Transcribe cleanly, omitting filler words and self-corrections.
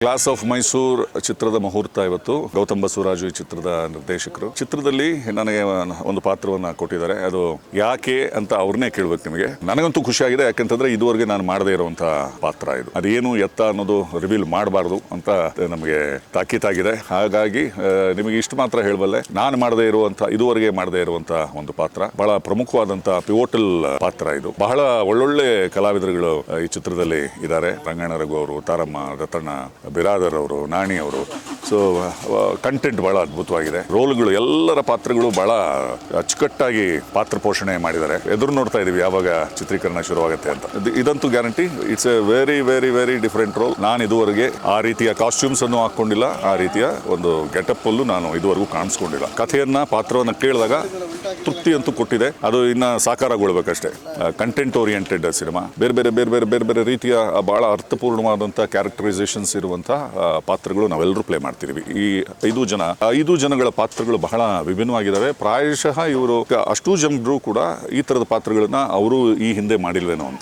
Class of Mysore ಚಿತ್ರದ ಮುಹೂರ್ತ ಇವತ್ತು. ಗೌತಮ್ ಬಸವರಾಜು ಈ ಚಿತ್ರದ ನಿರ್ದೇಶಕರು. ಚಿತ್ರದಲ್ಲಿ ನನಗೆ ಒಂದು ಪಾತ್ರವನ್ನು ಕೊಟ್ಟಿದ್ದಾರೆ. ಅದು ಯಾಕೆ ಅಂತ ಅವ್ರನ್ನೇ ಕೇಳ್ಬೇಕು ನಿಮಗೆ. ನನಗಂತೂ ಖುಷಿಯಾಗಿದೆ, ಯಾಕೆಂತಂದ್ರೆ ಇದುವರೆಗೆ ನಾನು ಮಾಡದೇ ಇರುವಂತಹ ಪಾತ್ರ ಇದು. ಅದೇನು ಎತ್ತ ಅನ್ನೋದು ರಿವೀಲ್ ಮಾಡಬಾರ್ದು ಅಂತ ನಮಗೆ ತಾಕೀತಾಗಿದೆ. ಹಾಗಾಗಿ ನಿಮಗೆ ಇಷ್ಟು ಮಾತ್ರ ಹೇಳಬಲ್ಲೆ, ನಾನು ಮಾಡದೇ ಇರುವಂತಹ, ಇದುವರೆಗೆ ಮಾಡದೇ ಇರುವಂತಹ ಒಂದು ಪಾತ್ರ, ಬಹಳ ಪ್ರಮುಖವಾದಂತಹ ಪಿವೋಟಲ್ ಪಾತ್ರ ಇದು. ಬಹಳ ಒಳ್ಳೊಳ್ಳೆ ಕಲಾವಿದರುಗಳು ಈ ಚಿತ್ರದಲ್ಲಿ ಇದ್ದಾರೆ. ರಂಗಣ್ಣ ರಘು ಅವರು, ತಾರಮ್ಮ, ರತಣ್ಣ, ಬಿರಾದರ್ ಅವರು, ನಾಣಿ ಅವರು. ಸೊ ಕಂಟೆಂಟ್ ಬಹಳ ಅದ್ಭುತವಾಗಿದೆ. ರೋಲ್ಗಳು, ಎಲ್ಲರ ಪಾತ್ರಗಳು ಬಹಳ ಅಚ್ಚುಕಟ್ಟಾಗಿ ಪಾತ್ರ ಪೋಷಣೆ ಮಾಡಿದ್ದಾರೆ. ಎದುರು ನೋಡ್ತಾ ಇದೀವಿ ಯಾವಾಗ ಚಿತ್ರೀಕರಣ ಶುರುವಾಗುತ್ತೆ ಅಂತ. ಇದಂತೂ guarantee. It's a very very very different role. ನಾನು ಇದುವರೆಗೆ ಆ ರೀತಿಯ ಕಾಸ್ಟ್ಯೂಮ್ಸ್ ಅನ್ನು ಹಾಕೊಂಡಿಲ್ಲ, ಆ ರೀತಿಯ ಒಂದು ಗೆಟಪ್ ಅಲ್ಲೂ ನಾನು ಇದುವರೆಗೂ ಕಾಣಿಸ್ಕೊಂಡಿಲ್ಲ. ಕಥೆಯನ್ನ, ಪಾತ್ರವನ್ನ ಕೇಳಿದಾಗ ತೃಪ್ತಿ ಅಂತೂ ಕೊಟ್ಟಿದೆ. ಅದು ಇನ್ನ ಸಾಕಾರಗೊಳ್ಬೇಕಷ್ಟೇ. Content oriented cinema. ಬೇರೆ ಬೇರೆ ಬೇರೆ ಬೇರೆ ಬೇರೆ ಬೇರೆ ರೀತಿಯ ಬಹಳ ಅರ್ಥಪೂರ್ಣವಾದಂಥ ಕ್ಯಾರೆಕ್ಟರೈಸೇಷನ್ಸ್ ಇರುವಂಥ ಪಾತ್ರಗಳು ನಾವೆಲ್ಲರೂ ಪ್ಲೇ ಮಾಡ್ತಿದ್ದೀವಿ. ಈ 5 ಜನಗಳ ಪಾತ್ರಗಳು ಬಹಳ ವಿಭಿನ್ನವಾಗಿದ್ದಾವೆ. ಪ್ರಾಯಶಃ ಇವರು ಅಷ್ಟು ಜನರು ಕೂಡ ಈ ಥರದ ಪಾತ್ರಗಳನ್ನ ಅವರು ಈ ಹಿಂದೆ ಮಾಡಿಲ್ವೇನೋ ಅಂತ.